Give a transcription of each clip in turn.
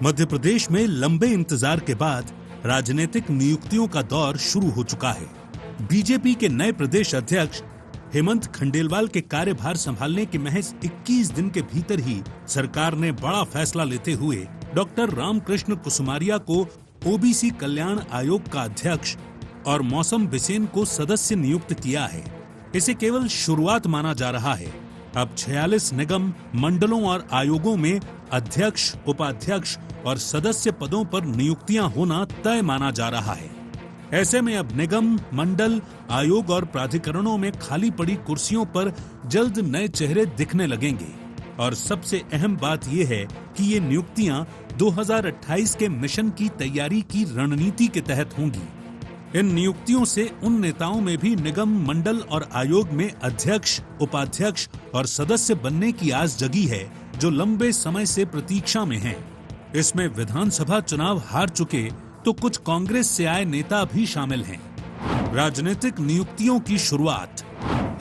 मध्य प्रदेश में लंबे इंतजार के बाद राजनीतिक नियुक्तियों का दौर शुरू हो चुका है। बीजेपी के नए प्रदेश अध्यक्ष हेमंत खंडेलवाल के कार्यभार संभालने के महज 21 दिन के भीतर ही सरकार ने बड़ा फैसला लेते हुए डॉक्टर रामकृष्ण कुसुमारिया को ओबीसी कल्याण आयोग का अध्यक्ष और मौसम बिसेन को सदस्य नियुक्त किया है। इसे केवल शुरुआत माना जा रहा है। अब 46 निगम मंडलों और आयोगों में अध्यक्ष, उपाध्यक्ष और सदस्य पदों पर नियुक्तियां होना तय माना जा रहा है। ऐसे में अब निगम, मंडल, आयोग और प्राधिकरणों में खाली पड़ी कुर्सियों पर जल्द नए चेहरे दिखने लगेंगे। और सबसे अहम बात यह है कि ये नियुक्तियां 2028 के मिशन की तैयारी की रणनीति के तहत होंगी। इन नियुक्तियों से उन नेताओं में भी निगम, मंडल और आयोग में अध्यक्ष, उपाध्यक्ष और सदस्य बनने की आस जगी है, जो लंबे समय से प्रतीक्षा में हैं। इसमें विधानसभा चुनाव हार चुके तो कुछ कांग्रेस से आए नेता भी शामिल हैं। राजनीतिक नियुक्तियों की शुरुआत।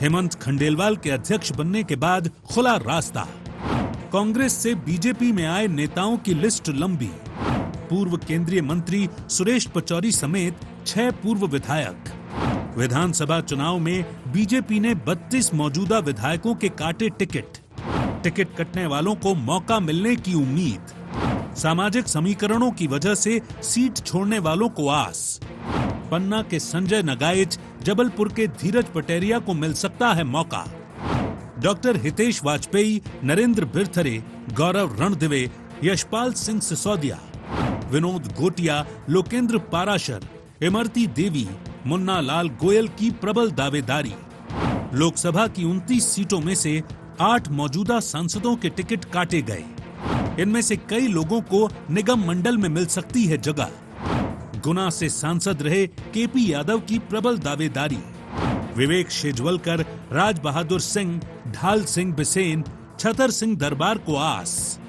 हेमंत खंडेलवाल के अध्यक्ष बनने के बाद खुला रास्ता। कांग्रेस से बीजेपी में आए नेताओं की लिस्ट लंबी। पूर्व केंद्रीय मंत्री सुरेश पचौरी समेत 6 पूर्व विधायक। विधानसभा चुनाव में बीजेपी ने 32 मौजूदा विधायकों के काटे टिकट। टिकट कटने वालों को मौका मिलने की उम्मीद। सामाजिक समीकरणों की वजह से सीट छोड़ने वालों को आस। पन्ना के संजय नगाइच, जबलपुर के धीरज पटेरिया को मिल सकता है मौका। डॉक्टर हितेश वाजपेयी, नरेंद्र बिरथरे, गौरव रणदिवे, यशपाल सिंह सिसोदिया, विनोद गोटिया, लोकेंद्र पाराशर, इमरती देवी, मुन्ना लाल गोयल की प्रबल दावेदारी। लोकसभा की 29 सीटों में से 8 मौजूदा सांसदों के टिकट काटे गए। इनमें से कई लोगों को निगम मंडल में मिल सकती है जगह। गुना से सांसद रहे केपी यादव की प्रबल दावेदारी। विवेक शेजवलकर, राज बहादुर सिंह, ढाल सिंह बिसेन, छतर सिंह दरबार को आस।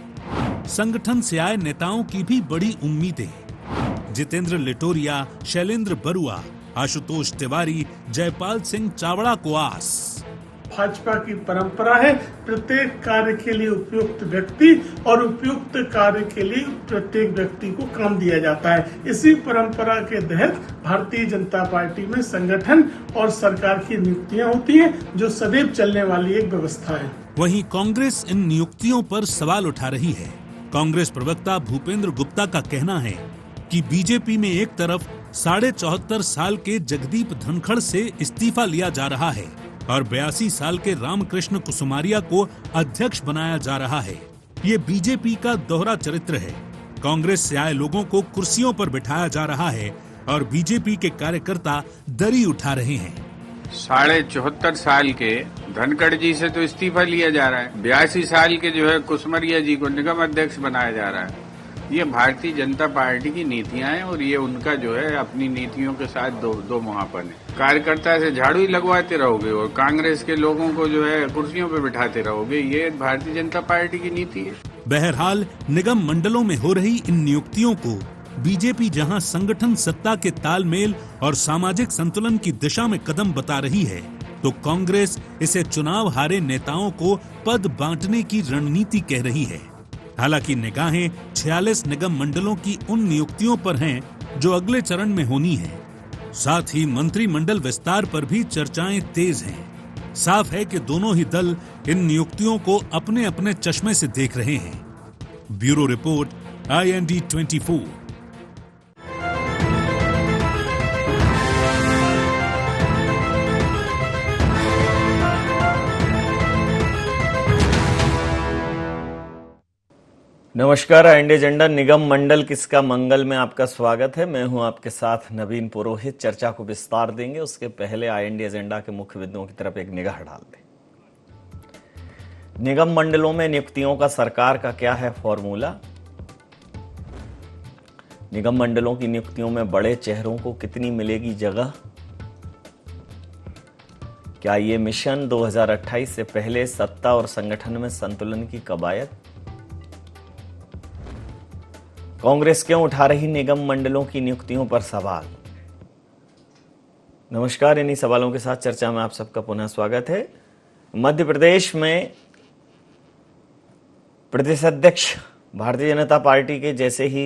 संगठन से आए नेताओं की भी बड़ी उम्मीदें। जितेंद्र लिटोरिया, शैलेंद्र बरुआ, आशुतोष तिवारी, जयपाल सिंह चावड़ा को आस। भाजपा की परंपरा है प्रत्येक कार्य के लिए उपयुक्त व्यक्ति और उपयुक्त कार्य के लिए प्रत्येक व्यक्ति को काम दिया जाता है। इसी परंपरा के तहत भारतीय जनता पार्टी में संगठन और सरकार की नियुक्तियां होती हैं, जो सदैव चलने वाली एक व्यवस्था है। वहीं कांग्रेस इन नियुक्तियों पर सवाल उठा रही है। कांग्रेस प्रवक्ता भूपेंद्र गुप्ता का कहना है कि बीजेपी में एक तरफ 74.5 साल के जगदीप धनखड़ से इस्तीफा लिया जा रहा है और 82 साल के रामकृष्ण कुसुमारिया को अध्यक्ष बनाया जा रहा है। ये बीजेपी का दोहरा चरित्र है। कांग्रेस से आए लोगों को कुर्सियों पर बिठाया जा रहा है और बीजेपी के कार्यकर्ता दरी उठा रहे हैं। 74.5 साल के धनखड़ जी से तो इस्तीफा लिया जा रहा है। 82 साल के जो है कुसुमारिया जी को निगम अध्यक्ष बनाया जा रहा है। ये भारतीय जनता पार्टी की नीतियां हैं और ये उनका जो है अपनी नीतियों के साथ दो मुहापन है। कार्यकर्ता से झाड़ू ही लगवाते रहोगे और कांग्रेस के लोगों को जो है कुर्सियों पे बिठाते रहोगे, ये भारतीय जनता पार्टी की नीति है। बहरहाल निगम मंडलों में हो रही इन नियुक्तियों को बीजेपी जहां संगठन सत्ता के तालमेल और सामाजिक संतुलन की दिशा में कदम बता रही है, तो कांग्रेस इसे चुनाव हारे नेताओं को पद बांटने की रणनीति कह रही है। हालांकि निगाहें 46 निगम मंडलों की उन नियुक्तियों पर हैं जो अगले चरण में होनी है। साथ ही मंत्रिमंडल विस्तार पर भी चर्चाएं तेज हैं। साफ है कि दोनों ही दल इन नियुक्तियों को अपने अपने चश्मे से देख रहे हैं। Bureau report, IND 24। नमस्कार, IND एजेंडा निगम मंडल किसका मंगल में आपका स्वागत है। मैं हूं आपके साथ नवीन पुरोहित। चर्चा को विस्तार देंगे, उसके पहले IND एजेंडा के मुख्य बिंदुओं की तरफ एक निगाह डाल दें। निगम मंडलों में नियुक्तियों का सरकार का क्या है फॉर्मूला? निगम मंडलों की नियुक्तियों में बड़े चेहरों को कितनी मिलेगी जगह? क्या ये मिशन 2028 से पहले सत्ता और संगठन में संतुलन की कवायद? कांग्रेस क्यों उठा रही निगम मंडलों की नियुक्तियों पर सवाल? नमस्कार, इन्हीं सवालों के साथ चर्चा में आप सबका पुनः स्वागत है। मध्य प्रदेश में प्रदेश अध्यक्ष भारतीय जनता पार्टी के जैसे ही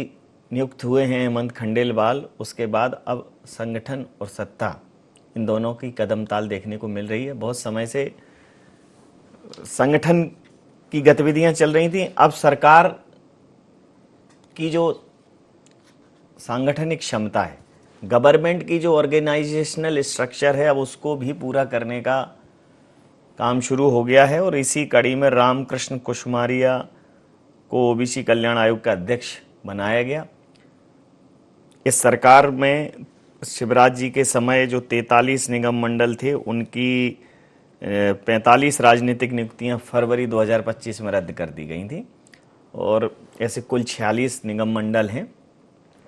नियुक्त हुए हैं हेमंत खंडेलवाल, उसके बाद अब संगठन और सत्ता, इन दोनों की कदम ताल देखने को मिल रही है। बहुत समय से संगठन की गतिविधियां चल रही थी, अब सरकार की जो सांगठनिक क्षमता है, गवर्नमेंट की जो ऑर्गेनाइजेशनल स्ट्रक्चर है, अब उसको भी पूरा करने का काम शुरू हो गया है। और इसी कड़ी में रामकृष्ण कुशमारिया को ओबीसी कल्याण आयोग का अध्यक्ष बनाया गया। इस सरकार में शिवराज जी के समय जो 43 निगम मंडल थे, उनकी 45 राजनीतिक नियुक्तियां फरवरी 2025 में रद्द कर दी गई थी और ऐसे कुल 46 निगम मंडल हैं।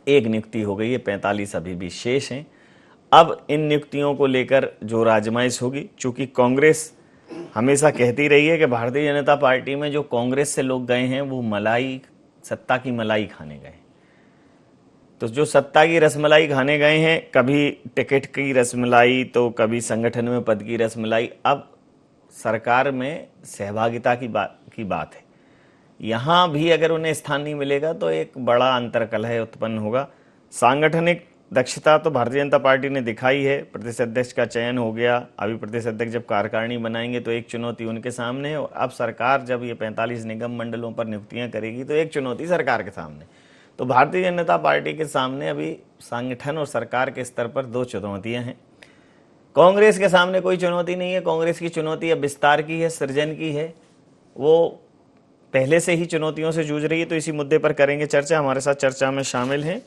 एक नियुक्ति हो गई है, 45 अभी भी शेष हैं। अब इन नियुक्तियों को लेकर जो राजमाइश होगी, चूंकि कांग्रेस हमेशा कहती रही है कि भारतीय जनता पार्टी में जो कांग्रेस से लोग गए हैं वो मलाई, सत्ता की मलाई खाने गए। तो जो सत्ता की रसमलाई खाने गए हैं, कभी टिकट की रसमलाई तो कभी संगठन में पद की रसमलाई, अब सरकार में सहभागिता की बात है। यहाँ भी अगर उन्हें स्थान नहीं मिलेगा तो एक बड़ा अंतर्कलह उत्पन्न होगा। सांगठनिक दक्षता तो भारतीय जनता पार्टी ने दिखाई है, प्रदेश अध्यक्ष का चयन हो गया। अभी प्रदेश अध्यक्ष जब कार्यकारिणी बनाएंगे तो एक चुनौती उनके सामने है, और अब सरकार जब ये 45 निगम मंडलों पर नियुक्तियां करेगी तो एक चुनौती सरकार के सामने। तो भारतीय जनता पार्टी के सामने अभी संगठन और सरकार के स्तर पर दो चुनौतियां हैं। कांग्रेस के सामने कोई चुनौती नहीं है। कांग्रेस की चुनौती अब विस्तार की है, सृजन की है। वो पहले से ही चुनौतियों से जूझ रही है। तो इसी मुद्दे पर करेंगे चर्चा। हमारे साथ चर्चा में शामिल हैं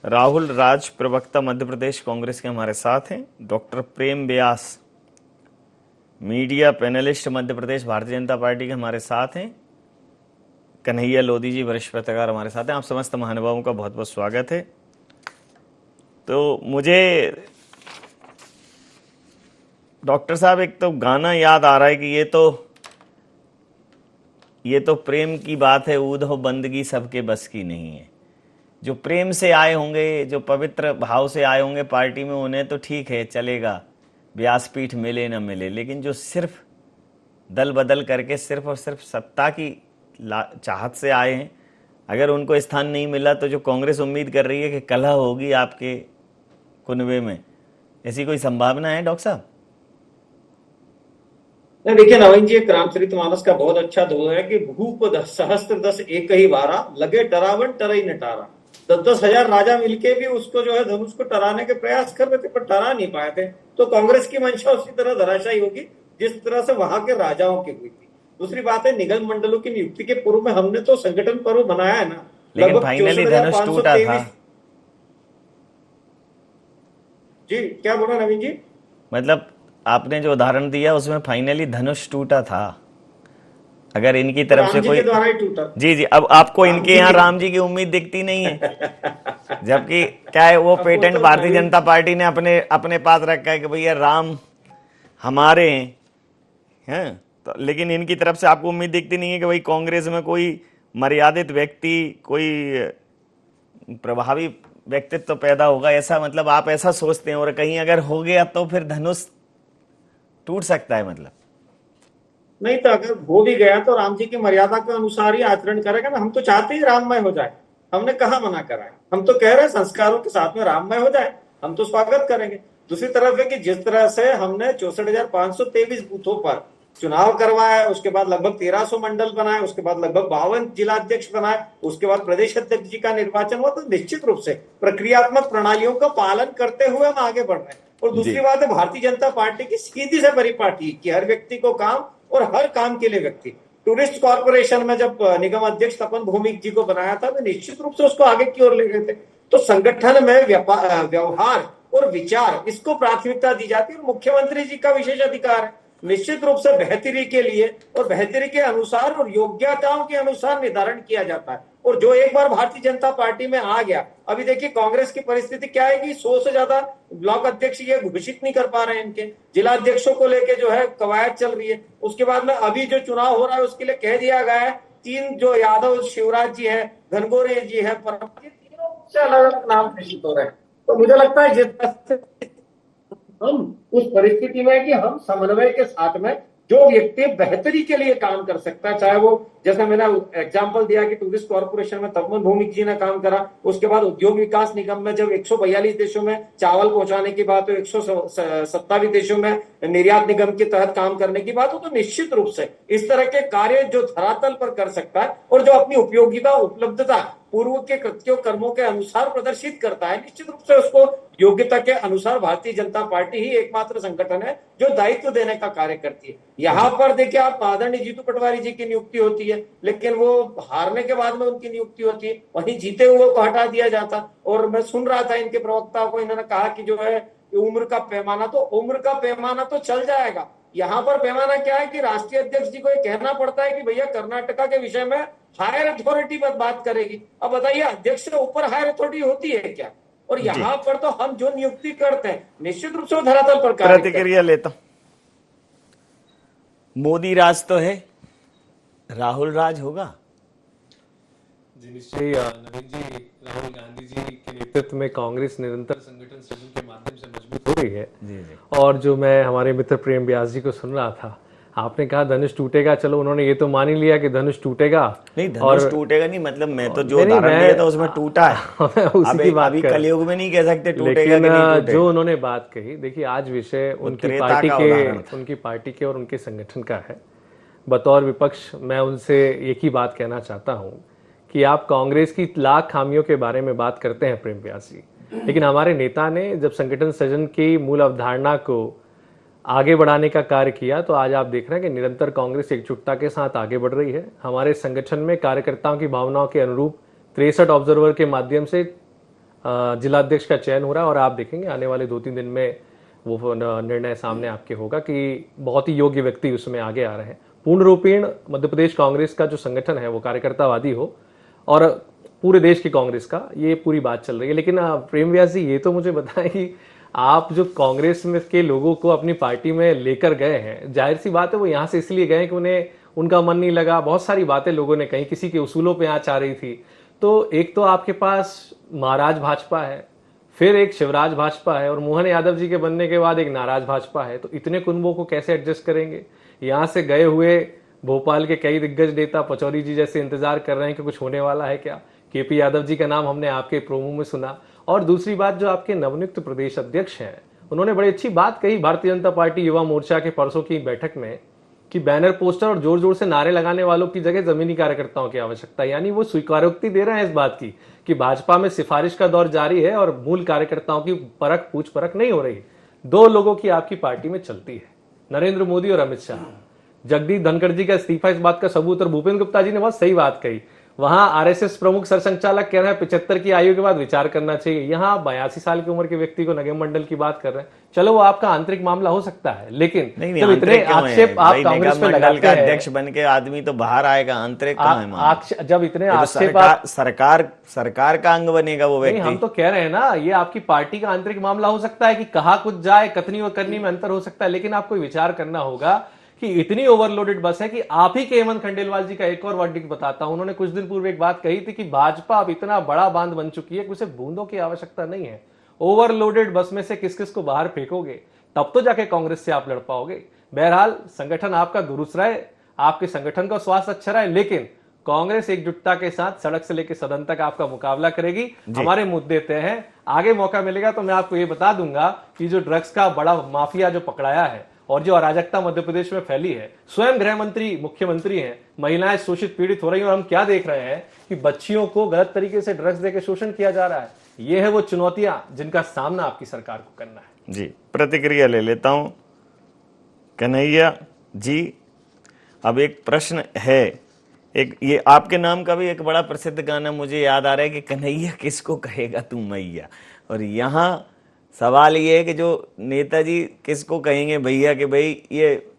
राहुल राज, प्रवक्ता मध्य प्रदेश कांग्रेस के हमारे साथ हैं। डॉक्टर प्रेम व्यास, media panelist Madhya Pradesh Bharatiya Janata party के हमारे साथ हैं। कन्हैया लोधी जी, वरिष्ठ पत्रकार हमारे साथ हैं। आप समस्त महानुभावों का बहुत बहुत स्वागत है। तो मुझे डॉक्टर साहब एक तो गाना याद आ रहा है कि ये तो प्रेम की बात है, ऊधो बंदगी सबके बस की नहीं है। जो प्रेम से आए होंगे, जो पवित्र भाव से आए होंगे पार्टी में, उन्हें तो ठीक है, चलेगा, व्यासपीठ मिले न मिले। लेकिन जो सिर्फ दल बदल करके सिर्फ और सिर्फ सत्ता की चाहत से आए हैं, अगर उनको स्थान नहीं मिला तो जो कांग्रेस उम्मीद कर रही है कि कलह होगी आपके कुनबे में, ऐसी कोई संभावना है डॉक्टर साहब? नहीं, देखिए नवीन जी, एक रामचरितमानस का बहुत अच्छा दोहा है कि भूप सहस्त्र दस एक ही बारा, लगे टरावन टरई नटारा। 10-10 हजार राजा मिलके भी उसको जो है धनुष को टराने के प्रयास कर रहे थे, पर टरा नहीं पाए थे। तो कांग्रेस की मंशा उसी तरह धराशायी होगी जिस तरह से वहां के राजाओं की हुई थी। दूसरी बात है, निगम मंडलों की नियुक्ति के पूर्व में हमने तो संगठन पर्व बनाया है ना, लेकिन फाइनली धनुष टूटा था। जी क्या बोला नवीन जी? मतलब आपने जो उदाहरण दिया उसमें फाइनली धनुष टूटा था। अगर इनकी तरफ से कोई द्वारा ही टूटा। जी, अब आपको इनके यहाँ राम जी की उम्मीद दिखती नहीं है, जबकि क्या है, वो पेटेंट भारतीय जनता पार्टी ने अपने पास रखा है कि भैया राम हमारे हैं। तो लेकिन इनकी तरफ से आपको उम्मीद दिखती नहीं है कि भाई कांग्रेस में कोई मर्यादित व्यक्ति, कोई प्रभावी व्यक्तित्व तो पैदा होगा, ऐसा मतलब आप ऐसा सोचते हैं? और कहीं अगर हो गया तो फिर धनुष टूट सकता है मतलब? नहीं, तो अगर हो भी गया तो राम जी की मर्यादा के अनुसार ही आचरण करेगा ना। हम तो चाहते ही राममय हो जाए, हमने कहा मना करा है। हम तो कह रहे हैं संस्कारों के साथ में राममय हो जाए, हम तो स्वागत करेंगे। दूसरी तरफ है कि जिस तरह से हमने 64,523 बूथों पर चुनाव करवाया, उसके बाद लगभग 1300 मंडल बनाए, उसके बाद लगभग 52 जिलाध्यक्ष बनाए, उसके बाद प्रदेश अध्यक्ष जी का निर्वाचन हुआ, तो निश्चित रूप से प्रक्रियात्मक प्रणालियों का पालन करते हुए हम आगे बढ़ रहे हैं। और दूसरी बात है, भारतीय जनता पार्टी की सीधी से परिपाटी कि हर व्यक्ति को काम और हर काम के लिए व्यक्ति। टूरिस्ट कॉर्पोरेशन में जब निगम अध्यक्ष तपन भौमिक जी को बनाया था, तो निश्चित रूप से उसको आगे की ओर ले गए थे। तो संगठन में व्यवहार और विचार, इसको प्राथमिकता दी जाती है। और मुख्यमंत्री जी का विशेष अधिकार है निश्चित रूप से बेहतरी के लिए और बेहतरी के अनुसार और योग्यताओं के अनुसार निर्धारण किया जाता है। और जो एक बार भारतीय जनता पार्टी में आ गया, अभी देखिए कांग्रेस की परिस्थिति क्या है कि 100 से ज्यादा ब्लॉक अध्यक्ष ये घोषित नहीं कर पा रहे हैं। इनके जिला अध्यक्षों को लेके जो है कवायद चल रही है। उसके बाद में अभी जो चुनाव हो रहा है उसके लिए कह दिया गया है 3 जो यादव, शिवराज जी है, घनघोरे जी है, तीनों से अलग अलग नाम घोषित हो रहे हैं। तो मुझे लगता है जिस हम उस परिस्थिति में कि हम समन्वय के साथ में जो व्यक्ति बेहतरी के लिए काम कर सकता है, चाहे वो जैसे मैंने एग्जांपल दिया कि टूरिस्ट कॉर्पोरेशन में तपमन भौमिक जी ने काम करा, उसके बाद उद्योग विकास निगम में जब 142 देशों में चावल पहुंचाने की बात हो, 127 देशों में निर्यात निगम के तहत काम करने की बात हो, तो निश्चित रूप से इस तरह के कार्य जो धरातल पर कर सकता है और जो अपनी उपयोगिता उपलब्धता पूर्व के कृत्यों कर्मों के अनुसार प्रदर्शित करता है, निश्चित रूप से उसको योग्यता के अनुसार भारतीय जनता पार्टी ही एकमात्र संगठन है जो दायित्व देने का कार्य करती है। यहाँ पर देखिए, आप आदरणीय जीतू पटवारी जी की नियुक्ति होती है, लेकिन वो हारने के बाद में उनकी नियुक्ति होती है, वहीं जीते हुए को हटा दिया जाता। और मैं सुन रहा था इनके प्रवक्ता को, इन्होंने कहा कि जो है उम्र का पैमाना तो चल जाएगा। यहाँ पर पैमाना क्या है कि राष्ट्रीय अध्यक्ष जी को ये कहना पड़ता है कि भैया कर्नाटका के विषय में हायर अथॉरिटी पर बात करेगी। अब बताइए, अध्यक्ष से ऊपर हायर अथॉरिटी होती है क्या? और यहाँ पर तो हम जो नियुक्ति करते हैं निश्चित रूप से वो धरातल पर कार्य प्रतिक्रिया लेता हूं। मोदी राज तो है, राहुल राज होगा? जी निश्चय नवीन जी, राहुल गांधी जी के नेतृत्व में कांग्रेस निरंतर संगठन सृजन के माध्यम से मजबूत हो रही है। जी। और जो मैं हमारे मित्र प्रेम व्यास जी को सुन रहा था, आपने कहा धनुष टूटेगा, चलो उन्होंने ये तो मान ही लिया कि धनुष टूटेगा। नहीं, धनुष टूटेगा नहीं, मतलब मैं तो जो उदाहरण दिया था उसमें टूटा है। उसी की बात अभी कलयुग में नहीं कह सकते टूटेगा कि नहीं टूटेगा। जो उन्होंने बात कही, देखिए आज विषय उनकी पार्टी के और उनके संगठन का है। बतौर विपक्ष मैं उनसे एक ही बात कहना चाहता हूँ कि आप कांग्रेस की लाख खामियों के बारे में बात करते हैं प्रेम व्यास जी, लेकिन हमारे नेता ने जब संगठन सृजन की मूल अवधारणा को आगे बढ़ाने का कार्य किया, तो आज आप देख रहे हैं कि निरंतर कांग्रेस एकजुटता के साथ आगे बढ़ रही है। हमारे संगठन में कार्यकर्ताओं की भावनाओं के अनुरूप 63 ऑब्जर्वर के माध्यम से जिलाध्यक्ष का चयन हो रहा है और आप देखेंगे आने वाले 2-3 दिन में वो निर्णय सामने आपके होगा कि बहुत ही योग्य व्यक्ति उसमें आगे आ रहे हैं। पूर्ण रूपेण मध्य प्रदेश कांग्रेस का जो संगठन है वो कार्यकर्तावादी हो और पूरे देश की कांग्रेस का, ये पूरी बात चल रही है। लेकिन प्रेम व्यास जी, ये तो मुझे बताएं कि आप जो कांग्रेस में के लोगों को अपनी पार्टी में लेकर गए हैं, जाहिर सी बात है वो यहाँ से इसलिए गए कि उन्हें उनका मन नहीं लगा, बहुत सारी बातें लोगों ने कही, किसी के उसूलों पे आँच आ रही थी। तो एक तो आपके पास महाराज भाजपा है, फिर एक शिवराज भाजपा है और मोहन यादव जी के बनने के बाद एक नाराज भाजपा है। तो इतने कुंभों को कैसे एडजस्ट करेंगे? यहाँ से गए हुए भोपाल के कई दिग्गज नेता पचौरी जी जैसे इंतजार कर रहे हैं कि कुछ होने वाला है क्या? केपी यादव जी का नाम हमने आपके प्रोमो में सुना। और दूसरी बात, जो आपके नवनियुक्त प्रदेश अध्यक्ष हैं, उन्होंने बड़ी अच्छी बात कही भारतीय जनता पार्टी युवा मोर्चा के परसों की बैठक में कि बैनर पोस्टर और जोर जोर से नारे लगाने वालों की जगह जमीनी कार्यकर्ताओं की आवश्यकता है। यानी वो स्वीकारोक्ति दे रहे हैं इस बात की कि भाजपा में सिफारिश का दौर जारी है और मूल कार्यकर्ताओं की पूछ परख नहीं हो रही। 2 लोगों की आपकी पार्टी में चलती है, नरेंद्र मोदी और अमित शाह। जगदीप धनखड़ जी का इस्तीफा इस बात का सबूत, और भूपेंद्र गुप्ता जी ने बहुत सही बात कही। वहां आरएसएस प्रमुख सरसंघचालक कह रहे हैं 75 की आयु के बाद विचार करना चाहिए, यहाँ 82 साल की उम्र के व्यक्ति को नगम मंडल की बात कर रहे हैं। चलो वो आपका आंतरिक मामला हो सकता है, लेकिन जब इतने आक्षेप आप कांग्रेस पे लगाते हैं, अध्यक्ष बन के आदमी तो बाहर आएगा, आंतरिक जब इतने आक्षेप सरकार का अंग बनेगा वो व्यक्ति। हम तो कह रहे हैं ना, ये आपकी पार्टी का आंतरिक मामला हो सकता है कि कहा कुछ जाए, कथनी और करनी में अंतर हो सकता है, लेकिन आपको विचार करना होगा कि इतनी ओवरलोडेड बस है कि आप ही के हेमंत खंडेलवाल जी का एक और वर्डिक्ट बताता हूं। उन्होंने कुछ दिन पूर्व एक बात कही थी कि भाजपा अब इतना बड़ा बांध बन चुकी है कि उसे बूंदों की आवश्यकता नहीं है। ओवरलोडेड बस में से किस किस को बाहर फेंकोगे, तब तो जाके कांग्रेस से आप लड़ पाओगे। बहरहाल संगठन आपका दुरुस्त रहे, आपके संगठन का स्वास्थ्य अच्छा रहे, लेकिन कांग्रेस एकजुटता के साथ सड़क से लेकर सदन तक आपका मुकाबला करेगी। हमारे मुद्दे तय हैं, आगे मौका मिलेगा तो मैं आपको ये बता दूंगा कि जो ड्रग्स का बड़ा माफिया जो पकड़ाया है और जो अराजकता मध्य प्रदेश में फैली है, स्वयं गृह मंत्री मुख्यमंत्री हैं, महिलाएं शोषित पीड़ित हो रही हैं और हम क्या देख रहे हैं कि बच्चियों को गलत तरीके से ड्रग्स देकर शोषण किया जा रहा है। ये है वो चुनौतियां जिनका सामना आपकी सरकार को करना है। जी, प्रतिक्रिया ले लेता हूं कन्हैया जी। अब एक प्रश्न है, एक ये आपके नाम का भी एक बड़ा प्रसिद्ध गाना मुझे याद आ रहा है कि कन्हैया किसको कहेगा तू मैया, और यहाँ सवाल ये है कि जो नेताजी किसको कहेंगे भैया, कि भाई ये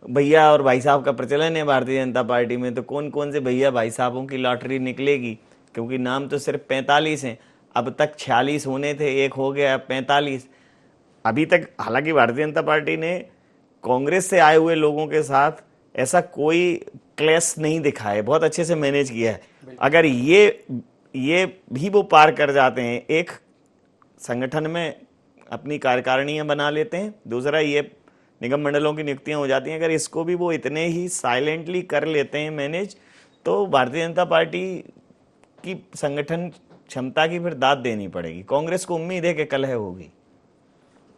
भैया और भाई साहब का प्रचलन है भारतीय जनता पार्टी में, तो कौन कौन से भैया भाई साहबों की लॉटरी निकलेगी? क्योंकि नाम तो सिर्फ 45 हैं, अब तक 46 होने थे, एक हो गया 45 अभी तक। हालांकि भारतीय जनता पार्टी ने कांग्रेस से आए हुए लोगों के साथ ऐसा कोई क्लैश नहीं दिखा है, बहुत अच्छे से मैनेज किया है। अगर ये भी वो पार कर जाते हैं, एक संगठन में अपनी कार्यकारिणियां बना लेते हैं, दूसरा ये निगम मंडलों की नियुक्तियां हो जाती हैं। अगर इसको भी वो इतने ही साइलेंटली कर लेते हैं मैनेज, तो भारतीय जनता पार्टी की संगठन क्षमता की फिर दाद देनी पड़ेगी। कांग्रेस को उम्मीद है कि कलह होगी।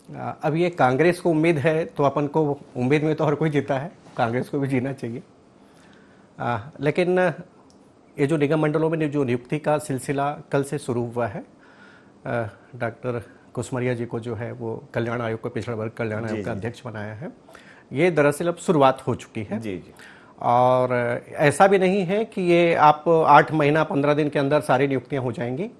अब ये कांग्रेस को उम्मीद है तो अपन को उम्मीद में तो हर कोई जीता है, कांग्रेस को भी जीना चाहिए। लेकिन ये जो निगम मंडलों में जो नियुक्ति का सिलसिला कल से शुरू हुआ है, डॉक्टर कुसमरिया जी को जो है वो कल्याण आयोग को, पिछड़ा वर्ग कल्याण आयोग का अध्यक्ष बनाया है। ये दरअसल अब शुरुआत हो चुकी है। जी जी। और ऐसा भी नहीं है कि ये आप 8 महीना 15 दिन के अंदर सारी नियुक्तियां हो जाएंगी।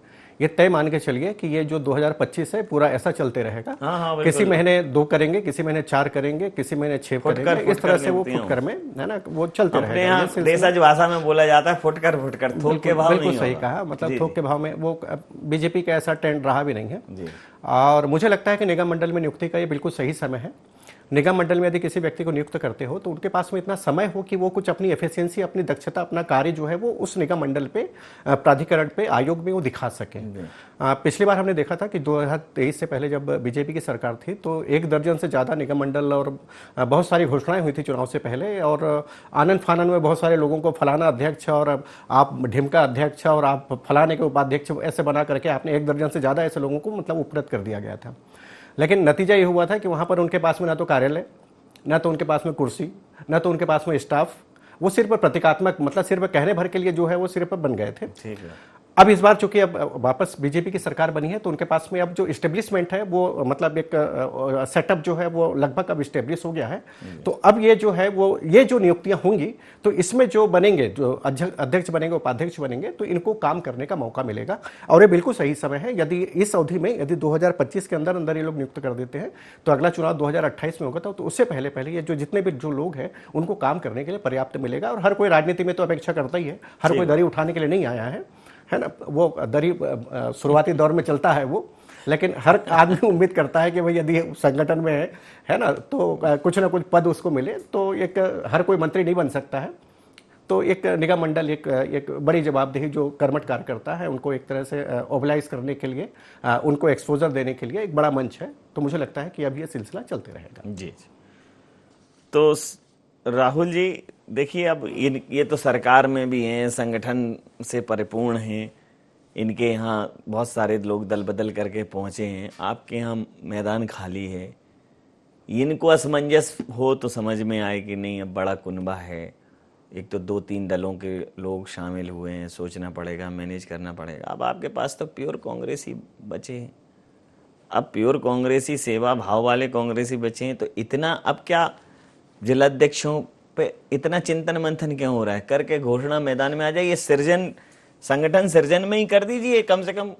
ये तय मान के चलिए कि ये जो 2025 है पूरा ऐसा चलते रहेगा। किसी महीने 2 करेंगे, किसी महीने 4 करेंगे, किसी महीने 6 करेंगे। इस तरह से वो फुटकर में है ना, वो चलते रहेगा। देशज भाषा में बोला जाता है फुटकर थोक के भाव। बिल्कुल सही कहा, मतलब थोक के भाव में वो बीजेपी का ऐसा ट्रेंड रहा भी नहीं है। और मुझे लगता है कि निगम मंडल में नियुक्ति का ये बिल्कुल सही समय है। निगम मंडल में यदि किसी व्यक्ति को नियुक्त करते हो तो उनके पास में इतना समय हो कि वो कुछ अपनी एफिशिएंसी, अपनी दक्षता, अपना कार्य जो है वो उस निगम मंडल पे, प्राधिकरण पे, आयोग में वो दिखा सके। पिछली बार हमने देखा था कि 2023 से पहले जब बीजेपी की सरकार थी तो 1 दर्जन से ज़्यादा निगम मंडल और बहुत सारी घोषणाएं हुई थी चुनाव से पहले, और आनंद फानन में बहुत सारे लोगों को फलाना अध्यक्ष और आप ढिमका अध्यक्ष और आप फलाने के उपाध्यक्ष ऐसे बना करके आपने 1 दर्जन से ज़्यादा ऐसे लोगों को मतलब उपलब्ध कर दिया गया था। लेकिन नतीजा ये हुआ था कि वहाँ पर उनके पास में ना तो कार्यालय, ना तो उनके पास में कुर्सी, ना तो उनके पास में स्टाफ, वो सिर्फ प्रतीकात्मक, मतलब सिर्फ कहने भर के लिए जो है वो सिर्फ बन गए थे। ठीक है। अब इस बार चूंकि अब वापस बीजेपी की सरकार बनी है तो उनके पास में अब जो इस्टेब्लिशमेंट है वो मतलब एक सेटअप जो है वो लगभग अब इस्टेब्लिश हो गया है। तो अब ये जो है वो ये जो नियुक्तियां होंगी तो इसमें जो बनेंगे, जो अध्यक्ष बनेंगे, उपाध्यक्ष बनेंगे, तो इनको काम करने का मौका मिलेगा। और ये बिल्कुल सही समय है। यदि इस अवधि में, यदि 2025 के अंदर अंदर ये लोग नियुक्त कर देते हैं तो अगला चुनाव 2028 में होगा, तो उससे पहले पहले ये जो जितने भी जो लोग हैं उनको काम करने के लिए पर्याप्त मिलेगा। और हर कोई राजनीति में तो अपेक्षा करता ही है, हर कोई दरी उठाने के लिए नहीं आया है ना। वो दरी शुरुआती दौर में चलता है वो, लेकिन हर आदमी उम्मीद करता है कि भाई यदि संगठन में है ना तो कुछ ना कुछ पद उसको मिले। तो एक हर कोई मंत्री नहीं बन सकता है, तो एक निगम मंडल एक बड़ी जवाबदेही जो कर्मठ कार्यकर्ता है उनको एक तरह से ओबलाइज करने के लिए, उनको एक्सपोजर देने के लिए एक बड़ा मंच है। तो मुझे लगता है कि अब ये सिलसिला चलते रहेगा। जी। तो राहुल जी देखिए, अब ये तो सरकार में भी हैं, संगठन से परिपूर्ण हैं, इनके यहाँ बहुत सारे लोग दल बदल करके पहुँचे हैं, आपके यहाँ मैदान खाली है। इनको असमंजस हो तो समझ में आए कि नहीं, अब बड़ा कुनबा है, एक तो 2-3 दलों के लोग शामिल हुए हैं, सोचना पड़ेगा, मैनेज करना पड़ेगा। अब आपके पास तो प्योर कांग्रेसी बचे हैं, अब प्योर कांग्रेसी, सेवा भाव वाले कांग्रेसी बचे हैं। तो इतना अब क्या जिलाध्यक्षों पे इतना चिंतन मंथन क्यों हो रहा है? करके घोषणा मैदान में आ जाइए, सृजन, संगठन सृजन में ही कर दीजिए। कम से कम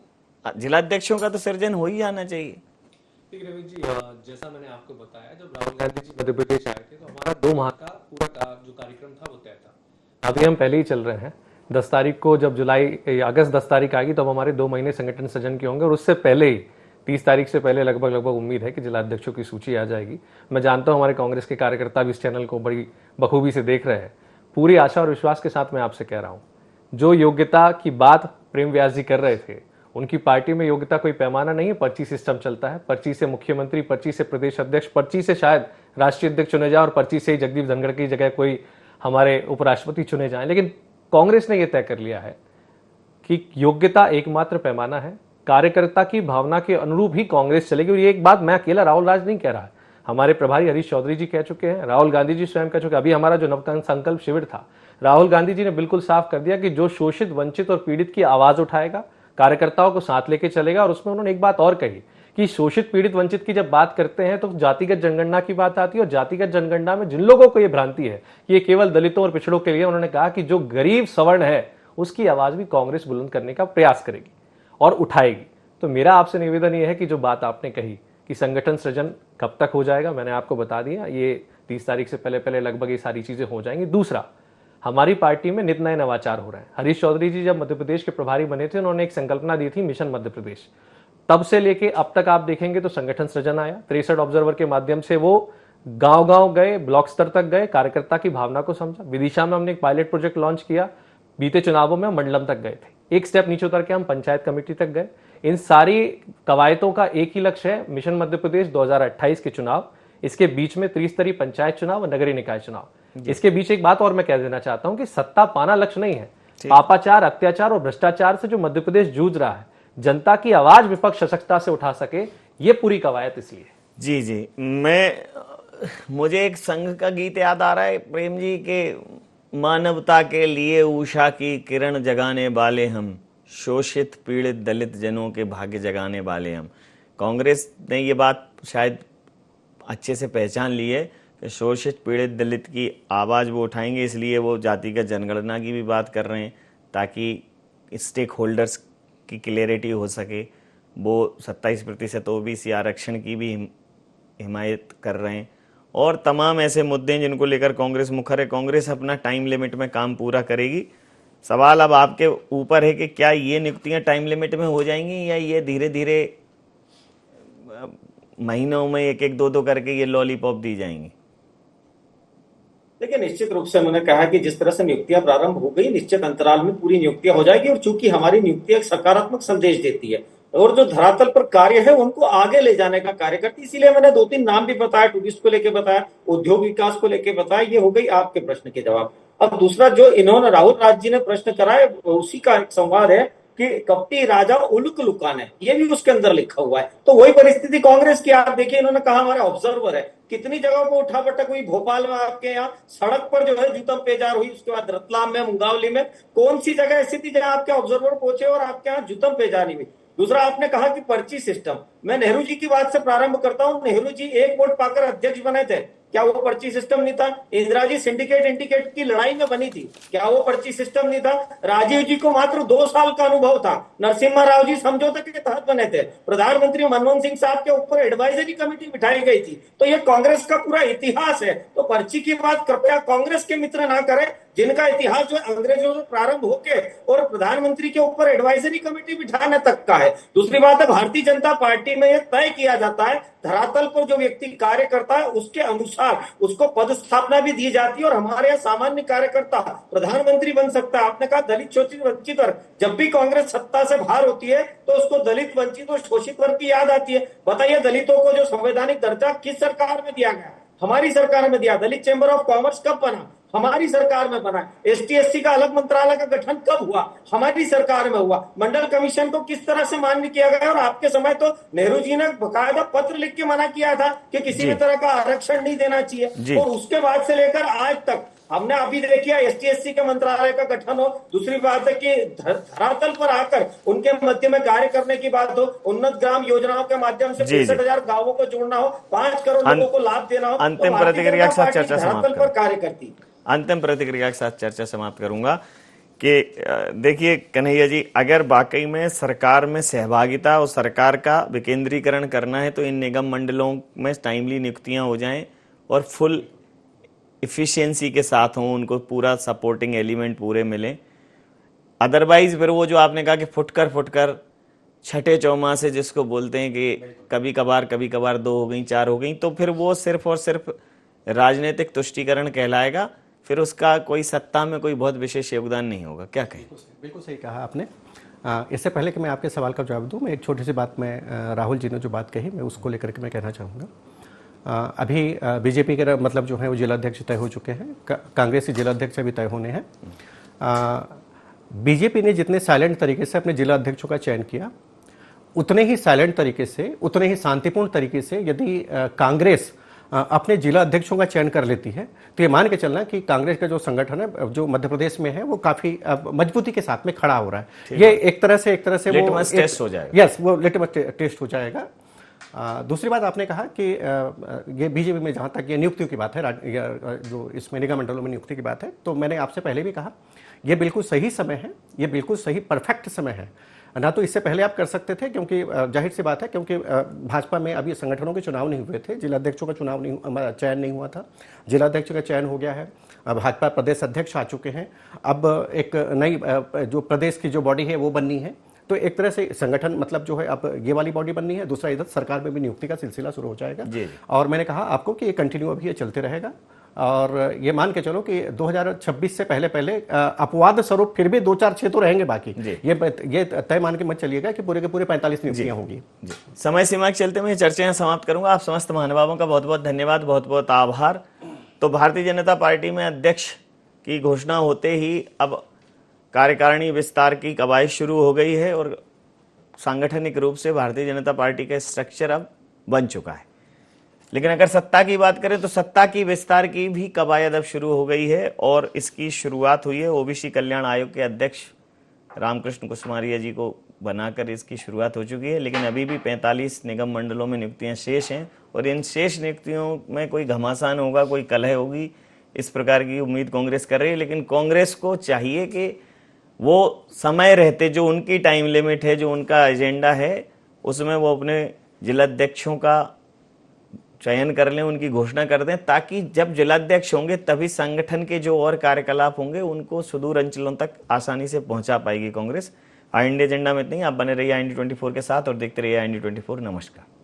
जिलाध्यक्षों का तो सृजन हो ही जाना चाहिए। रविंद्र जी, जैसा मैंने आपको बताया, जब राहुल गांधी जी मध्य प्रदेश आए थे तो हमारा 2 माह का पूरा जो कार्यक्रम था वो तय था। अभी हम पहले ही चल रहे हैं। 10 तारीख को जब अगस्त 10 तारीख आएगी तब हमारे 2 महीने संगठन सृजन के होंगे, और उससे पहले ही 30 तारीख से पहले लगभग उम्मीद है कि जिलाध्यक्षों की सूची आ जाएगी। मैं जानता हूं हमारे कांग्रेस के कार्यकर्ता भी इस चैनल को बड़ी बखूबी से देख रहे हैं। पूरी आशा और विश्वास के साथ मैं आपसे कह रहा हूं, जो योग्यता की बात प्रेम व्यास जी कर रहे थे, उनकी पार्टी में योग्यता कोई पैमाना नहीं है। पर्ची सिस्टम चलता है, पर्ची से मुख्यमंत्री, पर्ची से प्रदेश अध्यक्ष, पर्ची से शायद राष्ट्रीय अध्यक्ष चुने जाए और पर्ची से ही जगदीप धनखड़ की जगह कोई हमारे उपराष्ट्रपति चुने जाए। लेकिन कांग्रेस ने यह तय कर लिया है कि योग्यता एकमात्र पैमाना है, कार्यकर्ता की भावना के अनुरूप ही कांग्रेस चलेगी। और ये एक बात मैं अकेला राहुल राज नहीं कह रहा है, हमारे प्रभारी हरीश चौधरी जी कह चुके हैं, राहुल गांधी जी स्वयं कह चुके हैं। अभी हमारा जो नव संकल्प शिविर था, राहुल गांधी जी ने बिल्कुल साफ कर दिया कि जो शोषित, वंचित और पीड़ित की आवाज उठाएगा, कार्यकर्ताओं को साथ लेके चलेगा। और उसमें उन्होंने एक बात और कही कि शोषित, पीड़ित, वंचित की जब बात करते हैं तो जातिगत जनगणना की बात आती है, और जातिगत जनगणना में जिन लोगों को यह भ्रांति है कि ये केवल दलितों और पिछड़ों के लिए, उन्होंने कहा कि जो गरीब सवर्ण है उसकी आवाज भी कांग्रेस बुलंद करने का प्रयास करेगी और उठाएगी। तो मेरा आपसे निवेदन यह है कि जो बात आपने कही कि संगठन सृजन कब तक हो जाएगा, मैंने आपको बता दिया, ये 30 तारीख से पहले पहले लगभग ये सारी चीजें हो जाएंगी। दूसरा, हमारी पार्टी में नित नए नवाचार हो रहे हैं। हरीश चौधरी जी जब मध्य प्रदेश के प्रभारी बने थे, उन्होंने एक संकल्पना दी थी, मिशन मध्य प्रदेश। तब से लेके अब तक आप देखेंगे तो संगठन सृजन आया। 63 ऑब्जर्वर के माध्यम से वो गांव-गांव गए, ब्लॉक स्तर तक गए, कार्यकर्ता की भावना को समझा। विदिशा में हमने एक पायलट प्रोजेक्ट लॉन्च किया, बीते चुनावों में मंडलम तक गए थे, एक स्टेप नीचे उतर के हम पंचायत कमेटी तक गए। इन सारी कवायतों का एक ही लक्ष्य है, मिशन मध्य प्रदेश 2028 के चुनाव इसके बीच में त्रिस्तरीय पंचायत चुनाव और नगरीय निकाय चुनाव। इसके बीच एक बात और मैं कह देना चाहता हूं कि सत्ता पाना लक्ष्य नहीं है। पापाचार, अत्याचार और भ्रष्टाचार से जो मध्य प्रदेश जूझ रहा है, जनता की आवाज विपक्ष सशक्तता से उठा सके, ये पूरी कवायद इसलिए। जी, मुझे एक संघ का गीत याद आ रहा है प्रेम जी के, मानवता के लिए उषा की किरण जगाने वाले हम, शोषित पीड़ित दलित जनों के भाग्य जगाने वाले हम। कांग्रेस ने ये बात शायद अच्छे से पहचान ली है कि शोषित पीड़ित दलित की आवाज़ वो उठाएंगे, इसलिए वो जातिगत जनगणना की भी बात कर रहे हैं ताकि स्टेक होल्डर्स की क्लियरिटी हो सके। वो 27% ओबीसी आरक्षण की भी हिमायत कर रहे हैं और तमाम ऐसे मुद्दे हैं जिनको लेकर कांग्रेस मुखर है। कांग्रेस अपना टाइम लिमिट में काम पूरा करेगी। सवाल अब आपके ऊपर है कि क्या ये नियुक्तियां टाइम लिमिट में हो जाएंगी या ये धीरे धीरे महीनों में एक एक दो करके ये लॉलीपॉप दी जाएंगी। देखिए, निश्चित रूप से उन्होंने कहा कि जिस तरह से नियुक्तियां प्रारंभ हो गई, निश्चित अंतराल में पूरी नियुक्तियां हो जाएगी। और चूंकि हमारी नियुक्तियां एक सकारात्मक संदेश देती है और जो धरातल पर कार्य है उनको आगे ले जाने का कार्य करती है, इसीलिए मैंने 2-3 नाम भी बताया, टूरिस्ट को लेके बताया, उद्योग विकास को लेके बताया। ये हो गई आपके प्रश्न के जवाब। अब दूसरा जो इन्होंने राहुल राज जी ने प्रश्न करा है, उसी का एक संवाद है कि कपटी राजा उलुक लुकान है, ये भी उसके अंदर लिखा हुआ है। तो वही परिस्थिति कांग्रेस की। आप देखिए, इन्होंने कहा हमारे ऑब्जर्वर है, कितनी जगहों पर उठा पटक हुई। भोपाल में आपके यहाँ सड़क पर जो है जूतम पेजार हुई, उसके बाद रतलाम में, मुंगावली में, कौन सी जगह ऐसी थी जहां आपके ऑब्जर्वर पहुंचे और आपके यहाँ जूतम पेजारी हुई। दूसरा, आपने कहा कि पर्ची सिस्टम। मैं नेहरू जी की बात से प्रारंभ करता हूं। नेहरू जी 1 वोट पाकर अध्यक्ष बने थे, क्या वो पर्ची सिस्टम नहीं था? इंदिरा जी सिंडिकेट इंडिकेट की लड़ाई में बनी थी, क्या वो पर्ची सिस्टम नहीं था? राजीव जी को मात्र 2 साल का अनुभव था, नरसिम्हा राव जी समझौते के तहत बने थे। प्रधानमंत्री मनमोहन सिंह साहब के ऊपर एडवाइजरी कमेटी बिठाई गई थी। तो ये कांग्रेस का पूरा इतिहास है। तो पर्ची की बात कृपया कांग्रेस के मित्र ना करें, जिनका इतिहास जो अंग्रेजों से प्रारंभ होके और प्रधानमंत्री के ऊपर एडवाइजरी कमेटी बिठाने तक का है। दूसरी बात है, भारतीय जनता पार्टी में यह तय किया जाता है, धरातल पर जो व्यक्ति कार्य करता है उसके अनुसार उसको पदस्थापना भी दी जाती है। और हमारे यहाँ सामान्य कार्यकर्ता प्रधानमंत्री बन सकता है। आपने कहा दलित शोषित वंचित वर्ग, जब भी कांग्रेस सत्ता से बाहर होती है तो उसको दलित वंचित और शोषित वर्ग की याद आती है। बताइए, दलितों को जो संवैधानिक दर्जा किस सरकार में दिया गया? हमारी सरकार में दिया। दलित चैम्बर ऑफ कॉमर्स कब बना? हमारी सरकार में बना। ST/SC का अलग मंत्रालय का गठन कब हुआ? हमारी सरकार में हुआ। मंडल कमीशन को किस तरह से मान्य किया गया? और आपके समय तो नेहरू जी ने बकायदा पत्र लिख के मना किया था कि किसी भी तरह का आरक्षण नहीं देना चाहिए। और उसके बाद से लेकर आज तक हमने अभी देखिए ST/SC के मंत्रालय का गठन हो। दूसरी बात है कि धरातल पर आकर उनके मध्य में कार्य करने की बात हो, उन्नत ग्राम योजनाओं के माध्यम से 65,000 गांवों को जोड़ना हो, 5 करोड़ लोगों को लाभ देना हो। अंतिम प्रतिक्रिया के साथ चर्चा समाप्त पर कार्य करती। अंतिम प्रतिक्रिया के साथ चर्चा समाप्त करूंगा कि देखिए कन्हैया जी, अगर वाकई में सरकार में सहभागिता और सरकार का विकेंद्रीकरण करना है तो इन निगम मंडलों में टाइमली नियुक्तियां हो जाएं और फुल इफिशिएंसी के साथ हों, उनको पूरा सपोर्टिंग एलिमेंट पूरे मिले। अदरवाइज फिर वो जो आपने कहा कि फुटकर छठे चौमासे जिसको बोलते हैं कि कभी कभार 2 हो गई, 4 हो गई, तो फिर वो सिर्फ और सिर्फ राजनीतिक तुष्टीकरण कहलाएगा। फिर उसका कोई सत्ता में कोई बहुत विशेष योगदान नहीं होगा। क्या कहें? बिल्कुल सही कहा आपने। इससे पहले कि मैं आपके सवाल का जवाब दूं, मैं एक छोटी सी बात में राहुल जी ने जो बात कही मैं उसको लेकर के मैं कहना चाहूँगा। अभी बीजेपी के मतलब जो है वो जिलाध्यक्ष तय हो चुके हैं, कांग्रेस के जिलाध्यक्ष भी तय होने हैं। बीजेपी ने जितने साइलेंट तरीके से अपने जिलाध्यक्षों का चयन किया, उतने ही साइलेंट तरीके से, उतने ही शांतिपूर्ण तरीके से यदि कांग्रेस अपने जिला अध्यक्षों का चयन कर लेती है तो ये मान के चलना कि कांग्रेस का जो संगठन है जो मध्य प्रदेश में है वो काफी मजबूती के साथ में खड़ा हो रहा है। ये एक तरह से लिटमस टेस्ट हो जाएगा। यस, वो लिटमस टेस्ट हो जाएगा। दूसरी बात आपने कहा कि ये बीजेपी में जहां तक ये नियुक्तियों की बात है, जो इसमें निगम मंडलों में नियुक्ति की बात है, तो मैंने आपसे पहले भी कहा ये बिल्कुल सही समय है, ये बिल्कुल सही परफेक्ट समय है। ना तो इससे पहले आप कर सकते थे, क्योंकि जाहिर सी बात है, क्योंकि भाजपा में अभी संगठनों के चुनाव नहीं हुए थे, जिलाध्यक्षों का चयन नहीं हुआ था। जिलाध्यक्ष का चयन हो गया है, अब भाजपा प्रदेश अध्यक्ष आ चुके हैं, अब एक नई जो प्रदेश की जो बॉडी है वो बननी है। तो एक तरह से संगठन मतलब जो है अब ये वाली बॉडी बननी है, दूसरा इधर सरकार में भी नियुक्ति का सिलसिला शुरू हो जाएगा। और मैंने कहा आपको कि ये कंटिन्यू अभी ये चलते रहेगा। और ये मान के चलो कि 2026 से पहले अपवाद स्वरूप फिर भी 2-4 क्षेत्र रहेंगे बाकी। ये तय मान के मत चलिएगा कि पूरे के पूरे 45 नियुक्तियां होंगी। समय सीमा के चलते मैं चर्चा समाप्त करूंगा। आप समस्त महानुभावों का बहुत बहुत धन्यवाद, बहुत बहुत आभार। तो भारतीय जनता पार्टी में अध्यक्ष की घोषणा होते ही अब कार्यकारिणी विस्तार की कवायद शुरू हो गई है और सांगठनिक रूप से भारतीय जनता पार्टी का स्ट्रक्चर अब बन चुका है। लेकिन अगर सत्ता की बात करें तो सत्ता की विस्तार की भी कवायद अब शुरू हो गई है और इसकी शुरुआत हुई है ओबीसी कल्याण आयोग के अध्यक्ष रामकृष्ण कुसमारिया जी को बनाकर इसकी शुरुआत हो चुकी है। लेकिन अभी भी 45 निगम मंडलों में नियुक्तियां शेष हैं और इन शेष नियुक्तियों में कोई घमासान होगा, कोई कलह होगी, इस प्रकार की उम्मीद कांग्रेस कर रही है। लेकिन कांग्रेस को चाहिए कि वो समय रहते, जो उनकी टाइम लिमिट है, जो उनका एजेंडा है, उसमें वो अपने जिलाध्यक्षों का चयन कर लें, उनकी घोषणा कर दें, ताकि जब जिलाध्यक्ष होंगे तभी संगठन के जो और कार्यकलाप होंगे उनको सुदूर अंचलों तक आसानी से पहुंचा पाएगी कांग्रेस। इंडिया एजेंडा में इतना ही। आप बने रहिए IND24 के साथ और देखते रहिए IND24। नमस्कार।